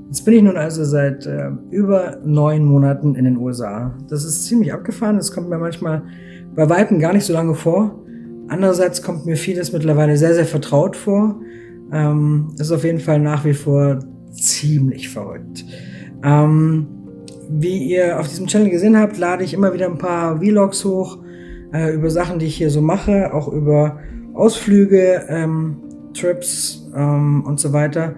Jetzt bin ich nun also seit über 9 Monaten in den USA. Das ist ziemlich abgefahren, das kommt mir manchmal bei Weitem gar nicht so lange vor. Andererseits kommt mir vieles mittlerweile sehr, sehr vertraut vor. Das ist auf jeden Fall nach wie vor ziemlich verrückt. Wie ihr auf diesem Channel gesehen habt, lade ich immer wieder ein paar Vlogs hoch über Sachen, die ich hier so mache, auch über Ausflüge, Trips und so weiter.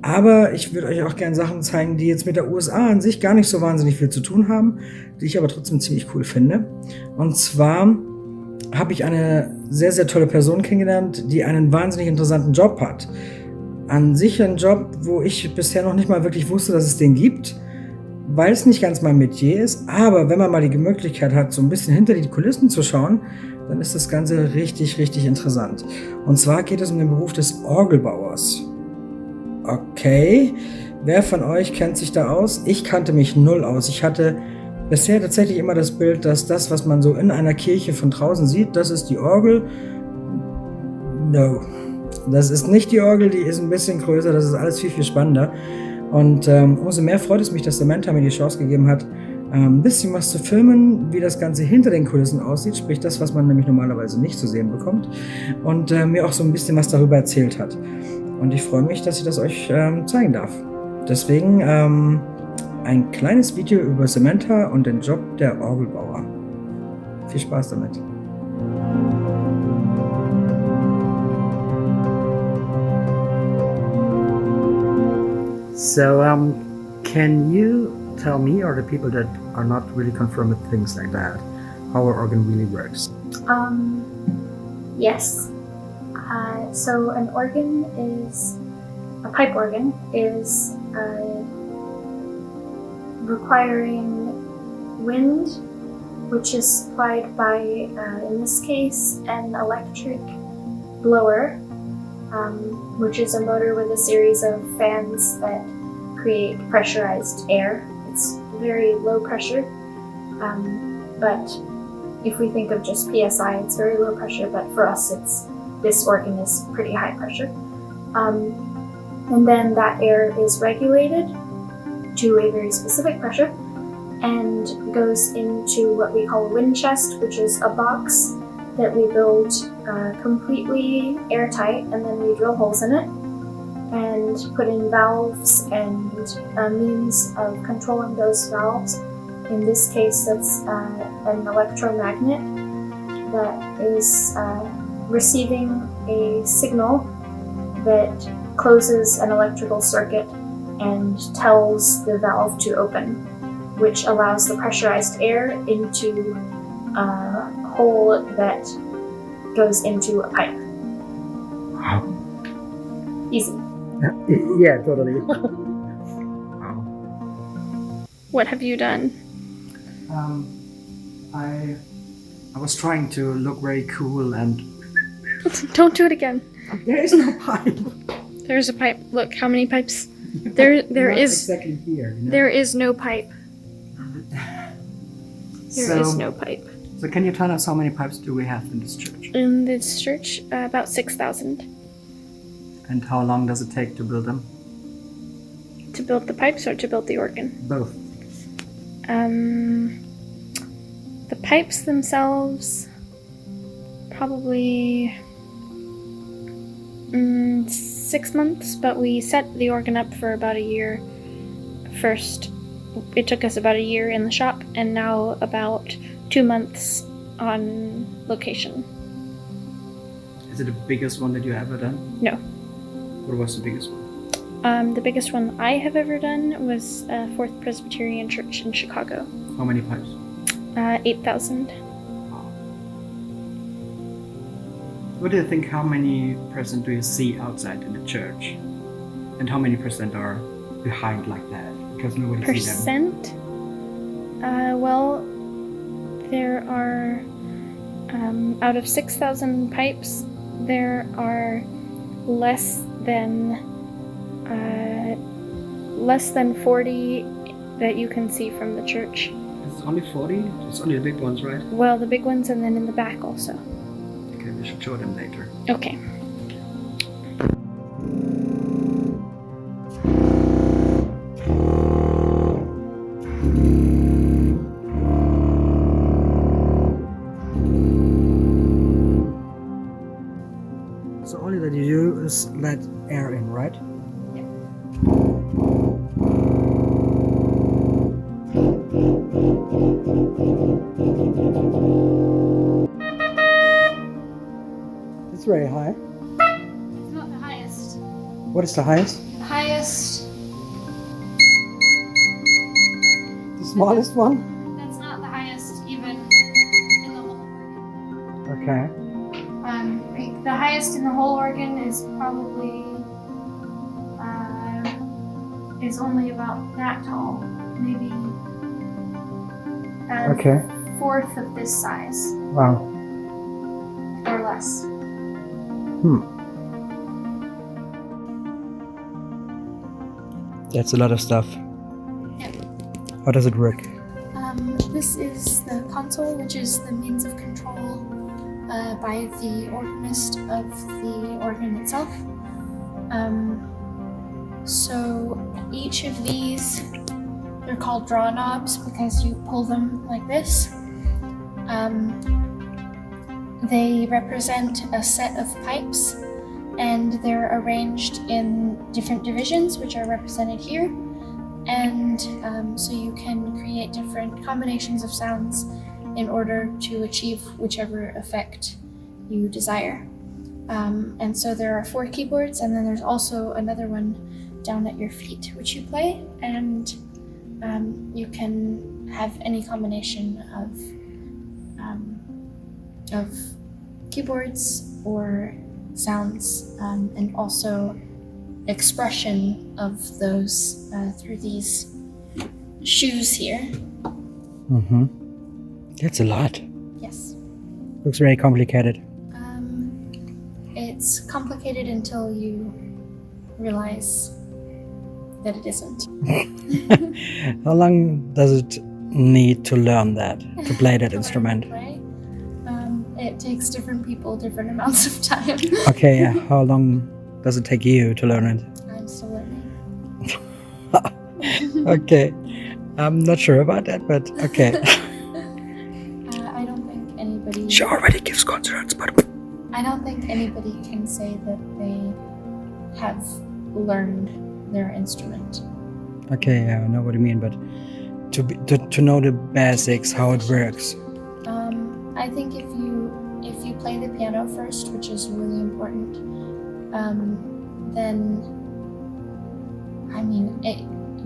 Aber ich würde euch auch gerne Sachen zeigen, die jetzt mit der USA an sich gar nicht so wahnsinnig viel zu tun haben, die ich aber trotzdem ziemlich cool finde. Und zwar habe ich eine sehr, sehr tolle Person kennengelernt, die einen wahnsinnig interessanten Job hat. An sich ein Job, wo ich bisher noch nicht mal wirklich wusste, dass es den gibt, weil es nicht ganz mein Metier ist. Aber wenn man mal die Möglichkeit hat, so ein bisschen hinter die Kulissen zu schauen, dann ist das Ganze richtig, richtig interessant. Und zwar geht es um den Beruf des Orgelbauers. Okay, wer von euch kennt sich da aus? Ich kannte mich null aus. Ich hatte bisher tatsächlich immer das Bild, dass das, was man so in einer Kirche von draußen sieht, das ist die Orgel. No, das ist nicht die Orgel, die ist ein bisschen größer, das ist alles viel, viel spannender. Und umso mehr freut es mich, dass Samantha mir die Chance gegeben hat, ein bisschen was zu filmen, wie das Ganze hinter den Kulissen aussieht, sprich das, was man nämlich normalerweise nicht zu sehen bekommt. Und mir auch so ein bisschen was darüber erzählt hat. Und ich freue mich, dass ich das euch zeigen darf. Deswegen ein kleines Video über Samantha und den Job der Orgelbauer. Viel Spaß damit. So, can you tell me, or the people that are not really confirmed with things like that, how an organ really works? Yes. So an organ is, a pipe organ is requiring wind, which is supplied by, in this case, an electric blower, which is a motor with a series of fans that create pressurized air. It's very low pressure, but if we think of just PSI, it's very low pressure, but for us this organ is pretty high pressure. And then that air is regulated to a very specific pressure and goes into what we call a wind chest, which is a box that we build completely airtight, and then we drill holes in it and put in valves and means of controlling those valves. In this case, that's an electromagnet that is receiving a signal that closes an electrical circuit and tells the valve to open, which allows the pressurized air into a hole that goes into a pipe. Wow. Easy. Yeah, totally. Wow. What have you done? I was trying to look very cool and... Don't do it again. There is no pipe. There's a pipe. Look, how many pipes? There is exactly here. You know? There is no pipe. There is no pipe. So can you tell us how many pipes do we have in this church? In this church, about 6,000. And how long does it take to build them? To build the pipes or to build the organ? Both. The pipes themselves, probably 6 months, but we set the organ up for about a year first. It took us about a year in the shop, and now about 2 months on location. Is it the biggest one that you ever done? No. What was the biggest one? The biggest one I have ever done was Fourth Presbyterian Church in Chicago. How many pipes? 8,000. What do you think, how many percent do you see outside in the church? And how many percent are behind like that? Because nobody sees them. Percent? Well, there are, out of 6,000 pipes, there are less than 40 that you can see from the church. It's only 40? It's only the big ones, right? Well, the big ones and then in the back also. Okay, we should show them later. let air in, right? It's very high. It's not the highest. What is the highest? The highest, The smallest one? that's not the highest even in the whole organ. Okay. Like the highest in the whole organ is probably is only about that tall, maybe a Okay. fourth of this size Wow. or less. That's a lot of stuff. Yeah. How does it work? This is the console, which is the means of control by the organist of the organ itself. So each of these, they're called draw knobs because you pull them like this. They represent a set of pipes, and they're arranged in different divisions, which are represented here. And so you can create different combinations of sounds in order to achieve whichever effect you desire. And so there are 4 keyboards, and then there's also another one down at your feet, which you play, and you can have any combination of keyboards or sounds, and also expression of those through these shoes here. Mm-hmm. That's a lot. Yes. Looks very complicated. It's complicated until you realize that it isn't. How long does it need to learn that, to play that instrument? It takes different people different amounts of time. Okay, yeah. How long does it take you to learn it? I'm still learning. Okay. I'm not sure about that, but okay. I don't think anybody... She already gives concerts, but... I don't think anybody can say that they have learned their instrument. Okay, yeah, I know what you mean, but to know the basics, how it works. I think if you play the piano first, which is really important, then, I mean,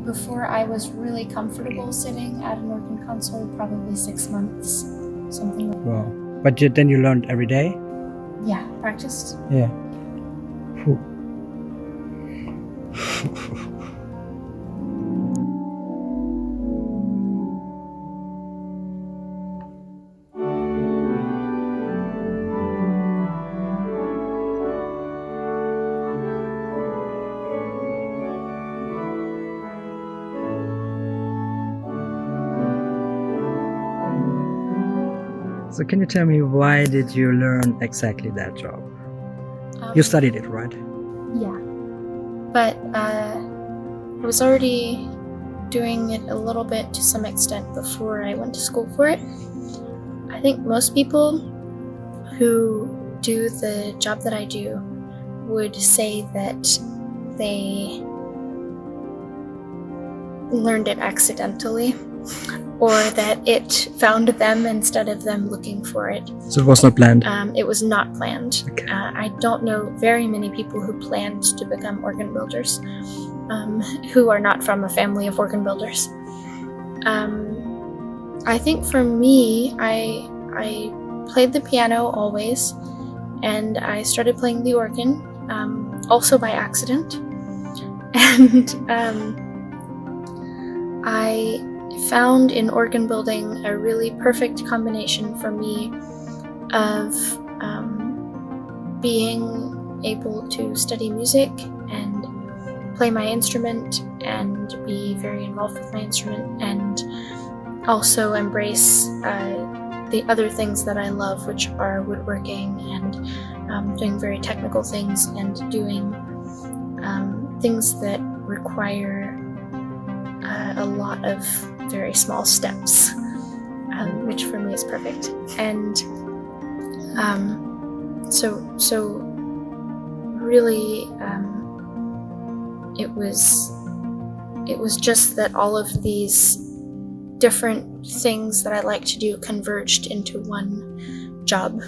before I was really comfortable sitting at an organ console, probably 6 months, something like that. Wow. But then you learned every day? Yeah, practiced. Yeah. Phew. So can you tell me, why did you learn exactly that job? You studied it, right? Yeah. But I was already doing it a little bit to some extent before I went to school for it. I think most people who do the job that I do would say that they learned it accidentally, or that it found them instead of them looking for it. So it was not planned? It was not planned. Okay. I don't know very many people who planned to become organ builders, who are not from a family of organ builders. I think for me, I played the piano always, and I started playing the organ, also by accident. And I found in organ building a really perfect combination for me of being able to study music and play my instrument and be very involved with my instrument, and also embrace the other things that I love, which are woodworking and doing very technical things and doing things that require a lot of very small steps, which for me is perfect. And so really, it was just that all of these different things that I like to do converged into one job.